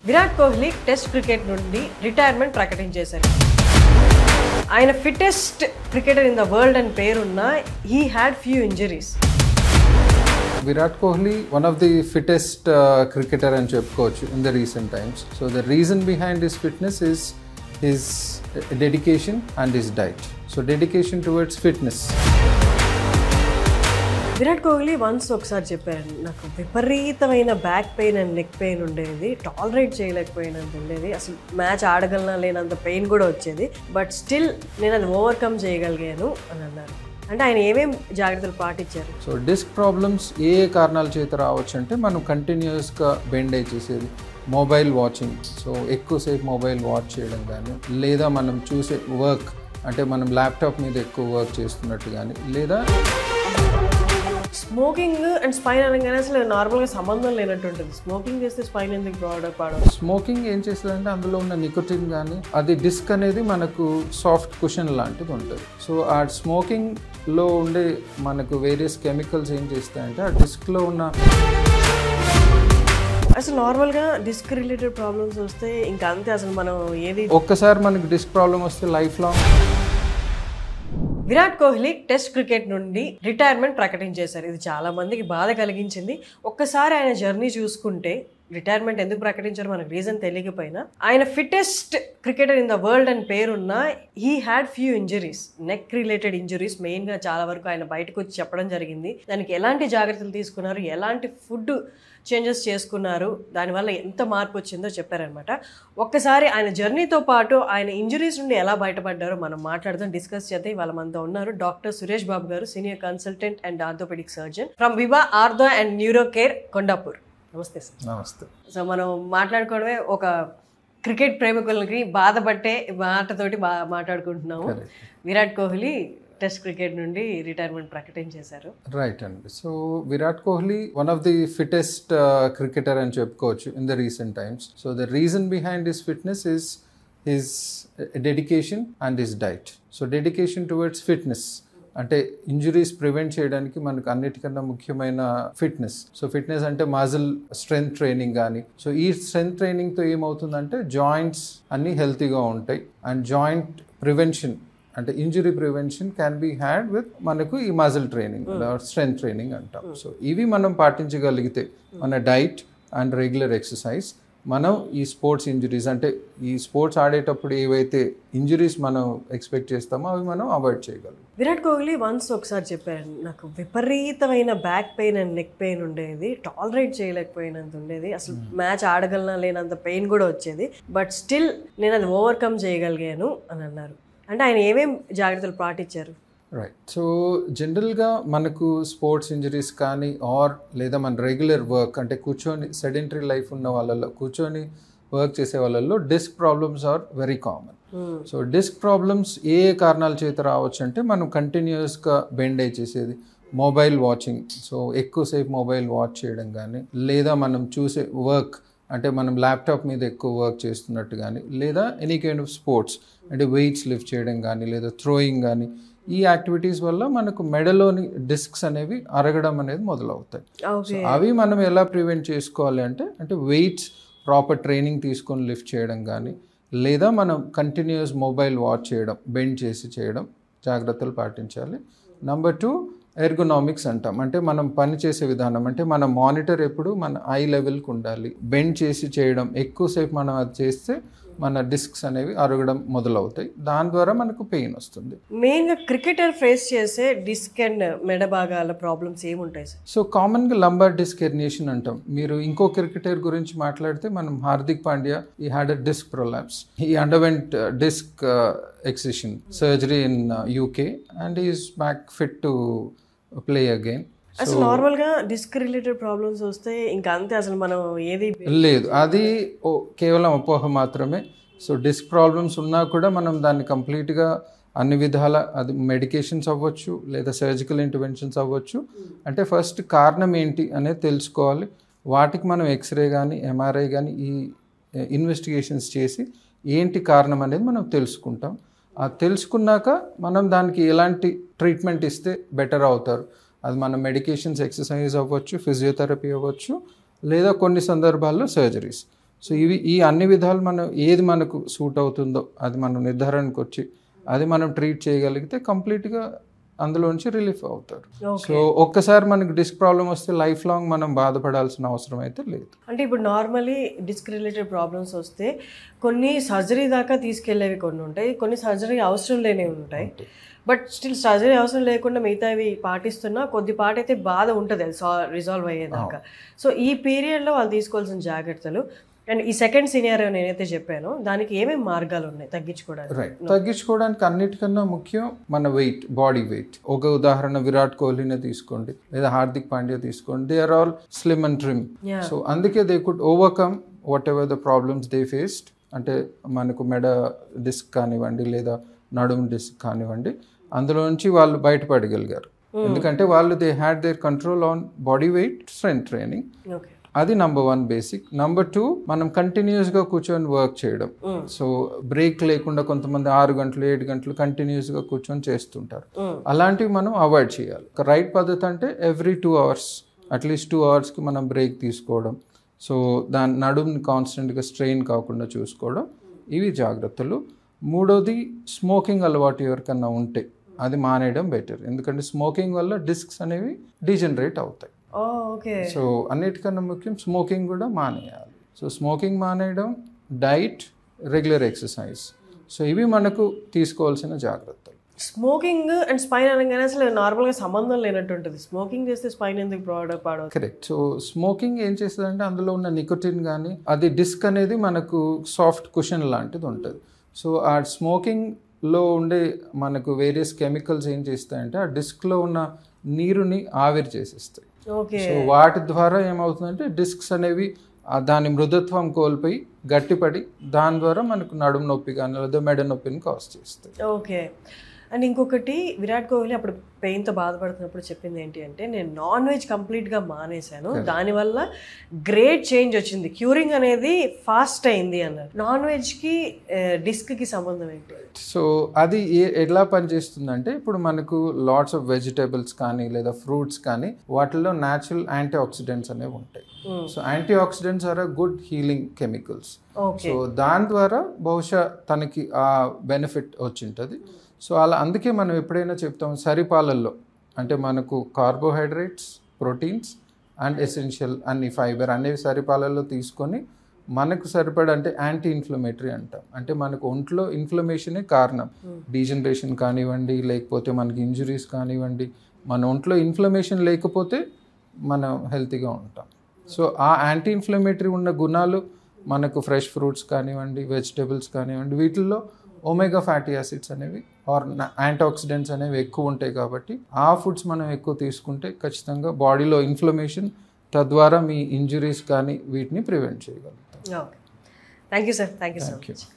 Virat Kohli test cricket నుండి retirement ప్రకటించేశారు. ఆయన fittest cricketer in the world అని పేరున్న he had few injuries. Virat Kohli, one of the fittest cricketer and చెప్పుకోవచ్చు in the recent times. So the reason behind his fitness is his dedication and his diet. So dedication towards fitness. Virat Kohli once ఒకసారి చెప్పారు, నాకు విపరీతమైన back pain and neck pain ఉండేది, tolerate చేయలేకపోయినంత ఉండేది, అసలు match ఆడగలనా లేనంత pain కూడా వచ్చేది, బట్ స్టిల్ నేను అది ఓవర్కమ్ చేయగలిగాను అని అన్నారు. అంటే ఆయన ఏమేం జాగ్రత్తలు పాటించారు? సో డిస్క్ ప్రాబ్లమ్స్ ఏ కారణాల చేత రావచ్చు అంటే మనం కంటిన్యూస్గా బెండ్ అయి చేసేది, మొబైల్ వాచింగ్, సో ఎక్కువసేపు మొబైల్ వాచ్ చేయడం కానీ, లేదా మనం చూసే వర్క్ అంటే మనం ల్యాప్టాప్ మీద ఎక్కువ వర్క్ చేస్తున్నట్టు కానీ, లేదా స్మోకింగ్ అండ్ స్పైన్ అనగానే అసలు నార్మల్గా సంబంధం లేనట్టు ఉంటుంది. స్మోకింగ్ చేస్తే స్పైన్ ఎందుకు పాడవు? స్మోకింగ్ ఏం చేస్తుందంటే అందులో ఉన్న నికోటిన్ కానీ అది డిస్క్ అనేది మనకు సాఫ్ట్ కుషన్ లాంటిది ఉంటుంది. సో ఆ స్మోకింగ్లో ఉండే మనకు వేరియస్ కెమికల్స్ ఏం చేస్తాయంటే ఆ డిస్క్లో ఉన్న అసలు నార్మల్గా డిస్క్ రిలేటెడ్ ప్రాబ్లమ్స్ వస్తే ఇంకా అంతే, అసలు మనం ఏది ఒక్కసారి మనకు డిస్క్ ప్రాబ్లం వస్తే life long. Virat Kohli test cricket నుండి రిటైర్మెంట్ ప్రకటించేశారు. ఇది చాలా మందికి బాధ కలిగించింది. ఒక్కసారి ఆయన జర్నీ చూసుకుంటే రిటైర్మెంట్ ఎందుకు ప్రకటించారో మనకు రీజన్ తెలియకపోయినా, ఆయన fittest cricketer in the world అని పేరున్న he had few injuries, neck related injuries మెయిన్గా చాలా వరకు ఆయన బయటకు వచ్చి చెప్పడం జరిగింది. దానికి ఎలాంటి జాగ్రత్తలు తీసుకున్నారు, ఎలాంటి ఫుడ్ చేంజెస్ చేసుకున్నారు, దానివల్ల ఎంత మార్పు వచ్చిందో చెప్పారనమాట. ఒక్కసారి ఆయన జర్నీతో పాటు ఆయన ఇంజరీస్ నుండి ఎలా బయటపడ్డారో మనం మాట్లాడదాం, డిస్కస్ చేద్దాం. ఇవాళ మనతో ఉన్నారు డాక్టర్ సురేష్ బాబు గారు, senior consultant and orthopaedic surgeon from Viva ortho and neuro care, Kondapur. నమస్తే సార్. నమస్తే. సో మనం మాట్లాడుకోవడమే ఒక క్రికెట్ ప్రేమికులకి బాధపట్టే మాటతోటి మాట్లాడుకుంటున్నాము. విరాట్ కోహ్లీ టెస్ట్ క్రికెట్ నుండి రిటైర్మెంట్ ప్రకటించేశారు. రైట్ అండి. So Virat Kohli one of the fittest cricketer అని చెప్పుకోవచ్చు in the recent times. So the reason behind his fitness is his dedication and his diet. So dedication towards fitness అంటే ఇంజురీస్ ప్రివెంట్ చేయడానికి మనకు అన్నిటికన్నా ముఖ్యమైన ఫిట్నెస్. సో ఫిట్నెస్ అంటే muscle strength training కానీ, so ఈ స్ట్రెంగ్త్ ట్రైనింగ్తో ఏమవుతుందంటే జాయింట్స్ అన్నీ హెల్తీగా ఉంటాయి అండ్ జాయింట్ ప్రివెన్షన్ అంటే injury prevention can be had with మనకు ఈ మజిల్ ట్రైనింగ్, స్ట్రెంగ్త్ ట్రైనింగ్ అంటాం. సో ఇవి మనం పాటించగలిగితే మన డైట్ అండ్ రెగ్యులర్ ఎక్సర్సైజ్, మనం ఈ స్పోర్ట్స్ ఇంజురీస్ అంటే ఈ స్పోర్ట్స్ ఆడేటప్పుడు ఏవైతే ఇంజురీస్ మనం ఎక్స్పెక్ట్ చేస్తామో అవి మనం అవాయిడ్ చేయగలం. విరాట్ కోహ్లీ వన్స్ ఒకసారి చెప్పారు, నాకు విపరీతమైన back pain and neck pain ఉండేది, టాలరేట్ చేయలేకపోయినంత ఉండేది, అసలు మ్యాచ్ ఆడగలనా లేనంత పెయిన్ కూడా వచ్చేది, బట్ స్టిల్ నేను అది ఓవర్కమ్ చేయగలిగాను అని అన్నారు. అంటే ఆయన ఏమేం జాగ్రత్తలు పాటించారు? రైట్. సో జనరల్గా మనకు స్పోర్ట్స్ ఇంజరీస్ కానీ ఆర్ లేదా మన రెగ్యులర్ వర్క్ అంటే కూర్చొని సెడెంటరీ లైఫ్ ఉన్న వాళ్ళలో, కూర్చొని వర్క్ చేసే వాళ్ళల్లో disc problems are very common. So disc problems ఏ కారణాల చేత రావచ్చు అంటే మనం కంటిన్యూస్గా బెండ్ అయి చేసేది, మొబైల్ వాచింగ్, సో ఎక్కువసేపు మొబైల్ వాచ్ చేయడం కానీ, లేదా మనం చూసే వర్క్ అంటే మనం ల్యాప్టాప్ మీద ఎక్కువ వర్క్ చేస్తున్నట్టు కానీ, లేదా ఎనీ కైండ్ ఆఫ్ స్పోర్ట్స్ అంటే వెయిట్స్ లిఫ్ట్ చేయడం కానీ, లేదా థ్రోయింగ్ కానీ, ఈ యాక్టివిటీస్ వల్ల మనకు మెడలోని డిస్క్స్ అనేవి అరగడం అనేది మొదలవుతాయి. సో అవి మనం ఎలా ప్రివెంట్ చేసుకోవాలి అంటే వెయిట్స్ ప్రాపర్ ట్రైనింగ్ తీసుకొని లిఫ్ట్ చేయడం కానీ, లేదా మనం కంటిన్యూస్ మొబైల్ వాచ్ చేయడం, బెండ్ చేసి చేయడం, జాగ్రత్తలు పాటించాలి. నెంబర్ 2 ఎర్గోనామిక్స్ అంటాం. అంటే మనం పని చేసే విధానం అంటే మన మానిటర్ ఎప్పుడు మన ఐ లెవెల్కి ఉండాలి. బెండ్ చేసి చేయడం ఎక్కువసేపు మనం అది చేస్తే మన డిస్క్స్ అనేవి అరగడం మొదలవుతాయి, దాని ద్వారా మనకు పెయిన్ వస్తుంది. మెయిన్గా క్రికెటర్ ఫేస్ చేసే డిస్క్ అండ్ మెడ భాగాల ప్రాబ్లమ్స్ ఏముంటాయి సార్? సో కామన్గా లంబార్ డిస్క్ హెర్నియేషన్ అంటాం. మీరు ఇంకో క్రికెటర్ గురించి మాట్లాడితే మనం Hardik Pandya, he had a disc prolapse, he underwent disc excision surgery in UK and is back fit to play again. అసలు నార్మల్గా డిస్క్ రిలేటెడ్ ప్రాబ్లమ్స్ వస్తే ఇంకా అంతే, అసలు మనం ఏది లేదు, అది కేవలం అపోహ మాత్రమే. సో డిస్క్ ప్రాబ్లమ్స్ ఉన్నా కూడా మనం దాన్ని కంప్లీట్గా అన్ని విధాల అది మెడికేషన్స్ అవ్వచ్చు లేదా సర్జికల్ ఇంటర్వెన్షన్స్ అవ్వచ్చు. అంటే ఫస్ట్ కారణం ఏంటి అనేది తెలుసుకోవాలి. వాటికి మనం ఎక్స్రే కానీ MRI కానీ ఈ ఇన్వెస్టిగేషన్స్ చేసి ఏంటి కారణం అనేది మనం తెలుసుకుంటాం. తెలుసుకున్నాక మనం దానికి ఎలాంటి ట్రీట్మెంట్ ఇస్తే బెటర్ అవుతారు, అది మన మెడికేషన్స్, ఎక్సర్సైజ్ అవ్వచ్చు, ఫిజియోథెరపీ అవ్వచ్చు, లేదా కొన్ని సందర్భాల్లో సర్జరీస్. సో ఈ అన్ని విధాలు మనం ఏది మనకు సూట్ అవుతుందో అది మనం నిర్ధారణకు వచ్చి అది మనం ట్రీట్ చేయగలిగితే కంప్లీట్గా అందులోంచి రిలీఫ్ అవుతారు. సో ఒక్కసారి మనకి డిస్క్ ప్రాబ్లం వస్తే లైఫ్ లాంగ్ మనం బాధపడాల్సిన అవసరం అయితే లేదు. అంటే ఇప్పుడు నార్మలీ డిస్క్ రిలేటెడ్ ప్రాబ్లమ్స్ వస్తే కొన్ని సర్జరీ దాకా తీసుకెళ్లేవి కొన్ని ఉంటాయి, కొన్ని సర్జరీ అవసరం లేనివి ఉంటాయి. బట్ స్టిల్ సర్జరీ అవసరం లేకుండా మిగతావి పాటిస్తున్నా కొద్దిపాటి అయితే బాధ ఉంటుంది రిజాల్వ్ అయ్యేదాకా. సో ఈ పీరియడ్లో వాళ్ళు తీసుకోవాల్సిన జాగ్రత్తలు అండ్ ఈ సెకండ్ సినారియో నేనైతే చెప్పానో దానికి ఏమేమి మార్గాలు ఉన్నాయి తగ్గించుకోవడానికి? రైట్, తగ్గించుకోవడానికి అన్నిటికన్నా ముఖ్యం మన వెయిట్, బాడీ వెయిట్. ఒక ఉదాహరణ విరాట్ కోహ్లీనే తీసుకోండి లేదా హార్దిక్ పాండ్యా తీసుకోండి, they are all slim and trim. So అందుకే they could overcome whatever the problems they faced. అంటే మనకు మెడ డిస్క్ కానివ్వండి లేదా నడుము డిస్క్ కానివ్వండి, అందులో నుంచి వాళ్ళు బయటపడగలిగారు. ఎందుకంటే వాళ్ళు they had there control on body weight, strength training. అది నంబర్ 1 బేసిక్. నంబర్ 2 మనం కంటిన్యూస్గా కూర్చొని వర్క్ చేయడం. సో బ్రేక్ లేకుండా కొంతమంది 6 గంటలు 7 గంటలు కంటిన్యూస్గా కూర్చొని చేస్తుంటారు. అలాంటివి మనం అవాయిడ్ చేయాలి. రైట్ పద్ధతి అంటే ఎవ్రీ 2 అవర్స్ అట్లీస్ట్ 2 అవర్స్కి మనం బ్రేక్ తీసుకోవడం. సో దాని నడుముని కాన్స్టెంట్గా స్ట్రెయిన్ కాకుండా చూసుకోవడం, ఇవి జాగ్రత్తలు. మూడోది స్మోకింగ్ అలవాటు ఎవరికన్నా ఉంటే అది మానేయడం బెటర్. ఎందుకంటే స్మోకింగ్ వల్ల డిస్క్స్ అనేవి డీజనరేట్ అవుతాయి. సో అన్నిటికన్నా ముఖ్యం స్మోకింగ్ కూడా మానేయాలి. సో స్మోకింగ్ మానేయడం, డైట్, రెగ్యులర్ ఎక్సర్సైజ్. సో ఇవి మనకు తీసుకోవాల్సిన జాగ్రత్తలు. స్మోకింగ్ అండ్ స్పైన్ అనగానే అసలు నార్మల్గా సంబంధం లేనట్టు ఉంటుంది. స్మోకింగ్ చేస్తే స్పైన్ ఎందుకు పాడవు? కరెక్ట్. సో స్మోకింగ్ ఏం చేస్తుందంటే అందులో ఉన్న నికోటిన్ కానీ అది డిస్క్ అనేది మనకు సాఫ్ట్ కుషన్ లాంటిది ఉంటుంది. సో ఆ స్మోకింగ్లో ఉండే మనకు వేరియస్ కెమికల్స్ ఏం చేస్తాయంటే ఆ డిస్క్లో ఉన్న నీరుని ఆవిరి చేసేస్తాయి. సో వాటి ద్వారా ఏమవుతుందంటే డిస్క్స్ అనేవి దాని మృదుత్వం కోల్పోయి గట్టిపడి దాని ద్వారా మనకు నడుము నొప్పి కానీ లేదా మెడ నొప్పిని కాజ్ చేస్తాయి. ఓకే. అండ్ ఇంకొకటి, విరాట్ కోహ్లీ అప్పుడు పెయిన్తో బాధపడుతున్నప్పుడు చెప్పింది ఏంటి అంటే, నేను నాన్ వెజ్ కంప్లీట్గా మానేశాను, దానివల్ల గ్రేట్ చేంజ్ వచ్చింది, క్యూరింగ్ అనేది ఫాస్ట్ అయింది అన్నారు. నాన్ వెజ్కి డిస్క్కి సంబంధం ఏంటి? సో అది ఎలా పనిచేస్తుందంటే, ఇప్పుడు మనకు లాట్స్ ఆఫ్ వెజిటేబుల్స్ కానీ లేదా ఫ్రూట్స్ కానీ వాటిల్లో న్యాచురల్ యాంటీ ఆక్సిడెంట్స్ అనేవి ఉంటాయి. So antioxidants are good healing chemicals. So దాని ద్వారా బహుశా తనకి ఆ బెనిఫిట్ వచ్చింటుంది. సో అలా అందుకే మనం ఎప్పుడైనా చెప్తాం సరిపాలల్లో అంటే మనకు కార్బోహైడ్రేట్స్, ప్రోటీన్స్ అండ్ ఎసెన్షియల్ అన్ని ఫైబర్ అనేవి సరిపాలల్లో తీసుకొని మనకు సరిపడ అంటే యాంటీ ఇన్ఫ్లమేటరీ అంటాం. అంటే మనకు ఒంట్లో ఇన్ఫ్లమేషనే కారణం. డీజనరేషన్ కానివ్వండి లేకపోతే మనకి ఇంజురీస్ కానివ్వండి, మన ఒంట్లో ఇన్ఫ్లమేషన్ లేకపోతే మనం హెల్తీగా ఉంటాం. సో ఆ యాంటీ ఇన్ఫ్లమేటరీ ఉన్న గుణాలు మనకు ఫ్రెష్ ఫ్రూట్స్ కానివ్వండి, వెజిటేబుల్స్ కానివ్వండి, వీటిల్లో ఒమేగా ఫ్యాటీ యాసిడ్స్ అనేవి ఆర్ యాంటీ ఆక్సిడెంట్స్ అనేవి ఎక్కువ ఉంటాయి. కాబట్టి ఆ ఫుడ్స్ మనం ఎక్కువ తీసుకుంటే ఖచ్చితంగా బాడీలో ఇన్ఫ్లమేషన్, తద్వారా మీ ఇంజురీస్ కానీ వీటిని ప్రివెంట్ చేయగలుగుతాం. Thank you sir. Thank you so much.